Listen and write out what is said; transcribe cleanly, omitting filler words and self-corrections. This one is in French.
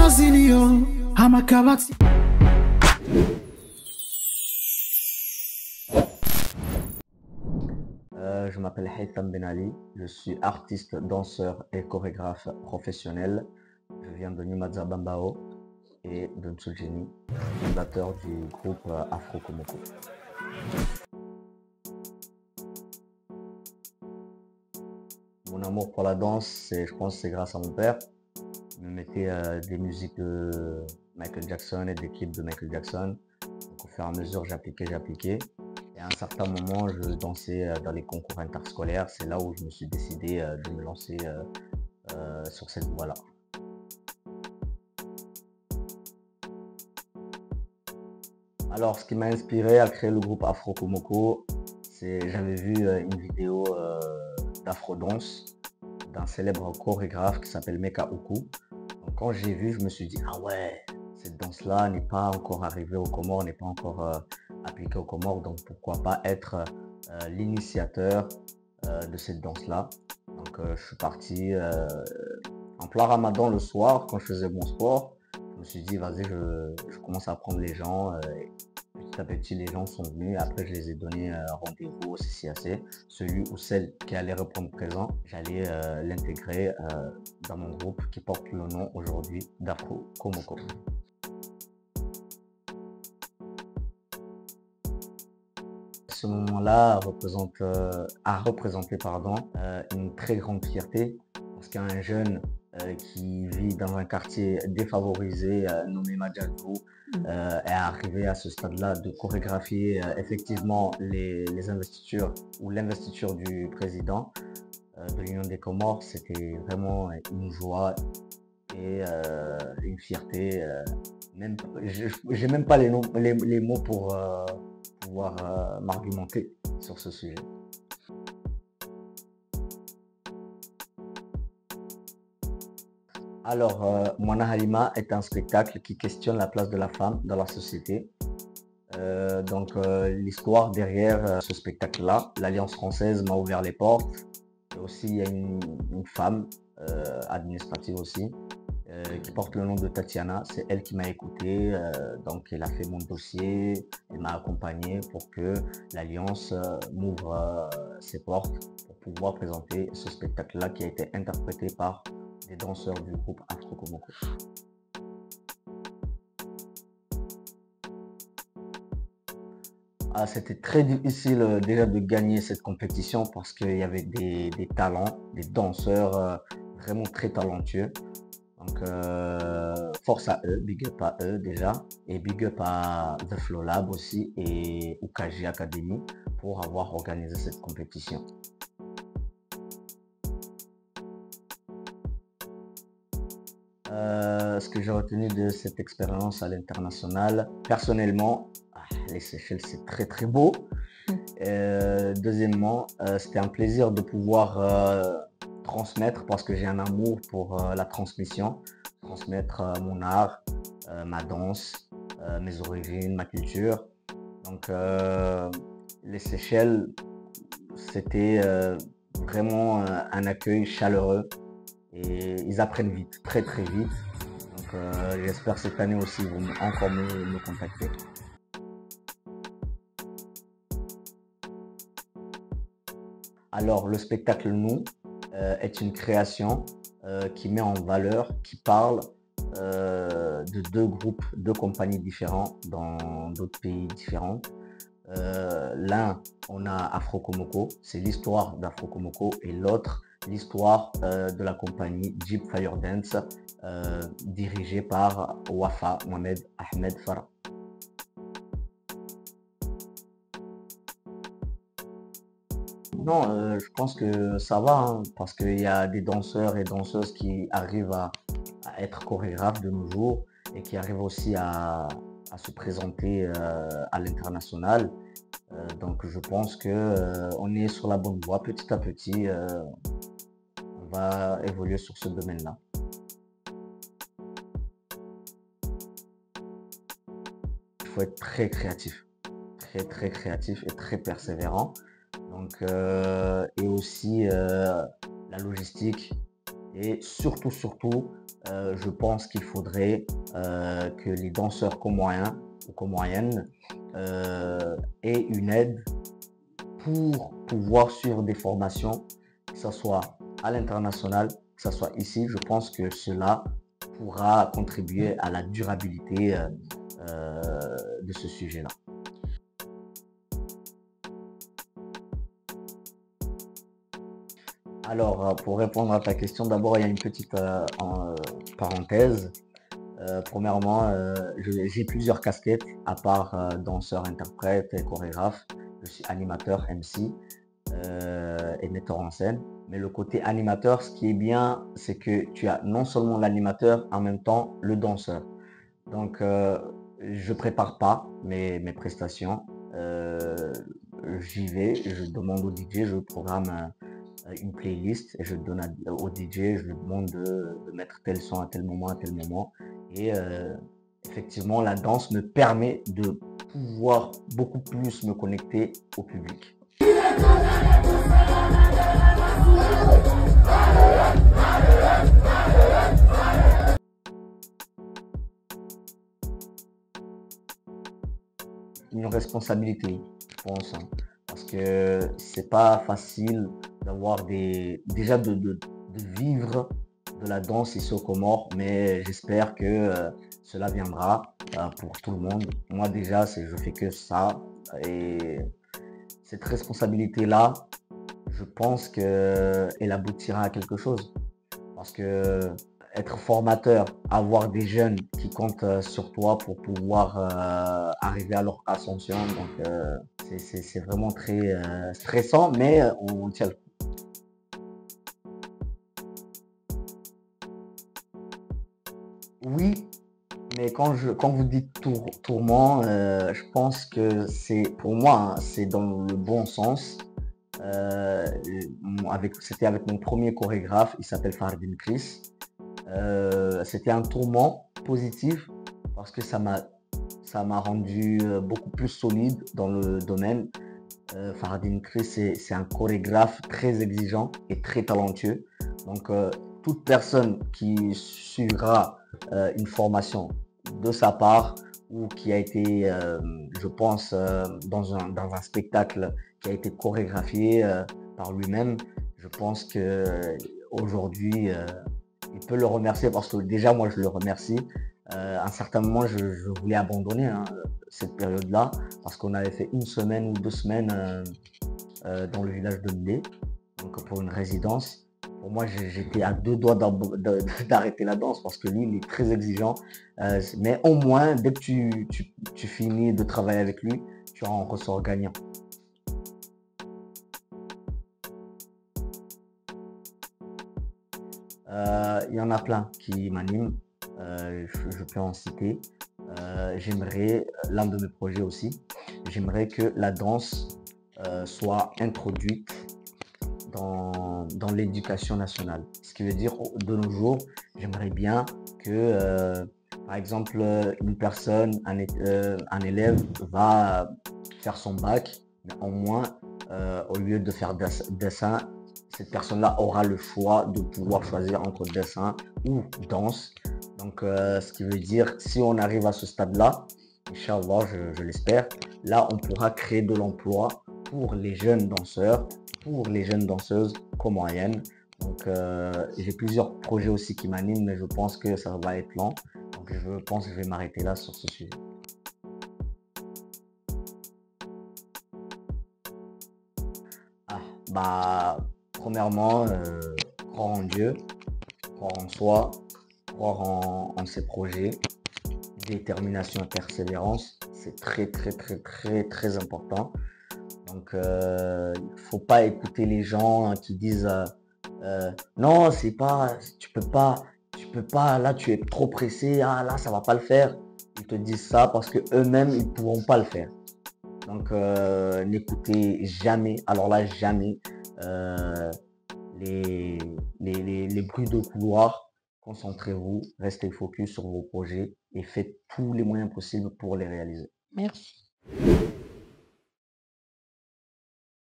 Je m'appelle Haytham Ben Ali, je suis artiste, danseur et chorégraphe professionnel. Je viens de Numaza Bambao et de Ntsoulgeni, fondateur du groupe Afro Komoko. Mon amour pour la danse, je pense que c'est grâce à mon père. Il me mettait des musiques de Michael Jackson et des clips de Michael Jackson. Donc, au fur et à mesure, j'appliquais. Et à un certain moment, je dansais dans les concours interscolaires. C'est là où je me suis décidé de me lancer sur cette voie-là. Alors, ce qui m'a inspiré à créer le groupe Afro Komoko, c'est j'avais vu une vidéo d'Afro-Dance d'un célèbre chorégraphe qui s'appelle Meka Uku. Donc, quand j'ai vu, je me suis dit, ah ouais, cette danse-là n'est pas encore arrivée aux Comores, n'est pas encore appliquée aux Comores, donc pourquoi pas être l'initiateur de cette danse-là. Donc, je suis parti en plein Ramadan le soir, quand je faisais mon sport. Je me suis dit, vas-y, je commence à apprendre les gens. Petit à petit, les gens sont venus. Après, je les ai donné rendez-vous au CCAC. Celui ou celle qui allait répondre présent, j'allais l'intégrer dans mon groupe qui porte le nom aujourd'hui d'Afro Komoko. Ce moment-là a représenté une très grande fierté parce qu'un jeune qui vit dans un quartier défavorisé nommé Madjadou est arrivé à ce stade-là de chorégraphier effectivement les investitures ou l'investiture du président de l'Union des Comores. C'était vraiment une joie et une fierté. J'ai même pas les mots pour pouvoir m'argumenter sur ce sujet. Alors, Mwana Halima est un spectacle qui questionne la place de la femme dans la société. L'histoire derrière ce spectacle-là, l'Alliance française m'a ouvert les portes. Et aussi, il y a une femme administrative aussi qui porte le nom de Tatiana. C'est elle qui m'a écouté, donc elle a fait mon dossier, elle m'a accompagné pour que l'Alliance m'ouvre ses portes pour pouvoir présenter ce spectacle-là qui a été interprété par des danseurs du groupe Afro Komoko. C'était très difficile déjà de gagner cette compétition parce qu'il y avait des talents, des danseurs vraiment très talentueux. Donc force à eux, big up à eux déjà, et big up à The Flow Lab aussi et Ukaji Academy pour avoir organisé cette compétition. Ce que j'ai retenu de cette expérience à l'international, personnellement, les Seychelles c'est très très beau. Deuxièmement, c'était un plaisir de pouvoir transmettre parce que j'ai un amour pour la transmission, transmettre mon art, ma danse, mes origines, ma culture. Donc les Seychelles, c'était vraiment un accueil chaleureux et ils apprennent vite, très très vite. Donc j'espère cette année aussi ils vont encore me contacter. Alors le spectacle Nous est une création qui met en valeur, qui parle de deux groupes, deux compagnies différents dans d'autres pays différents. L'un, on a Afro Komoko, c'est l'histoire d'Afro Komoko, et l'autre, l'histoire de la compagnie Jeep Fire Dance, dirigée par Wafa Mohamed Ahmed Farah. Non, je pense que ça va, hein, parce qu'il y a des danseurs et danseuses qui arrivent à être chorégraphes de nos jours et qui arrivent aussi à se présenter à l'international. Donc je pense qu'on est sur la bonne voie. Petit à petit, on va évoluer sur ce domaine-là. Il faut être très créatif, très créatif et très persévérant. Donc, et aussi la logistique Et surtout, je pense qu'il faudrait que les danseurs comoriens ou comoriennes aient une aide pour pouvoir suivre des formations, que ce soit à l'international, que ce soit ici. Je pense que cela pourra contribuer à la durabilité de ce sujet-là. Alors, pour répondre à ta question, d'abord, il y a une petite parenthèse. Premièrement, j'ai plusieurs casquettes, à part danseur, interprète et chorégraphe. Je suis animateur, MC et metteur en scène. Mais le côté animateur, ce qui est bien, c'est que tu as non seulement l'animateur, en même temps le danseur. Donc, je prépare pas mes prestations. J'y vais, je demande au DJ, je programme une playlist et je donne au DJ, je lui demande de mettre tel son à tel moment, à tel moment. Et effectivement, la danse me permet de pouvoir beaucoup plus me connecter au public. Une responsabilité, je pense, hein, parce que c'est pas facile d'avoir déjà de vivre de la danse ici aux Comores, mais j'espère que cela viendra pour tout le monde. Moi déjà, je fais que ça et cette responsabilité-là, je pense qu'elle aboutira à quelque chose. Parce que être formateur, avoir des jeunes qui comptent sur toi pour pouvoir arriver à leur ascension, donc c'est vraiment très stressant, mais on tient le coup. Oui, mais quand vous dites tourment, je pense que pour moi, hein, c'est dans le bon sens. C'était avec mon premier chorégraphe, il s'appelle Fardin Chris. C'était un tourment positif parce que ça m'a rendu beaucoup plus solide dans le domaine. Fardin Chris, c'est un chorégraphe très exigeant et très talentueux. Donc, toute personne qui suivra une formation de sa part ou qui a été, je pense, dans un spectacle qui a été chorégraphié par lui-même, je pense que aujourd'hui, il peut le remercier parce que déjà, moi, je le remercie. À un certain moment, je voulais abandonner hein, cette période-là parce qu'on avait fait une semaine ou 2 semaines dans le village de Mlé, donc pour une résidence. Pour moi, j'étais à 2 doigts d'arrêter la danse parce que lui, il est très exigeant. Mais au moins, dès que tu finis de travailler avec lui, tu en ressors gagnant. Il y en a plein qui m'animent. Je peux en citer. J'aimerais, l'un de mes projets aussi, j'aimerais que la danse soit introduite dans l'éducation nationale. Ce qui veut dire, de nos jours, j'aimerais bien que, par exemple, une personne, un élève va faire son bac, mais au moins, au lieu de faire dessin, cette personne-là aura le choix de pouvoir choisir entre dessin ou danse. Donc, ce qui veut dire, si on arrive à ce stade-là, Inch'Allah, je l'espère, là, on pourra créer de l'emploi pour les jeunes danseurs, pour les jeunes danseuses comoriennes. Donc, j'ai plusieurs projets aussi qui m'animent, mais je pense que ça va être lent. Donc, je pense que je vais m'arrêter là sur ce sujet. Premièrement, croire en Dieu, croire en soi, croire en ses projets, détermination et persévérance, c'est très important. Donc, il ne faut pas écouter les gens qui disent non, c'est pas, tu peux pas, là tu es trop pressé, ah là ça va pas le faire. Ils te disent ça parce que eux-mêmes ils pourront pas le faire. Donc, n'écoutez jamais, alors là jamais, les bruits de couloir. Concentrez-vous, restez focus sur vos projets et faites tous les moyens possibles pour les réaliser. Merci.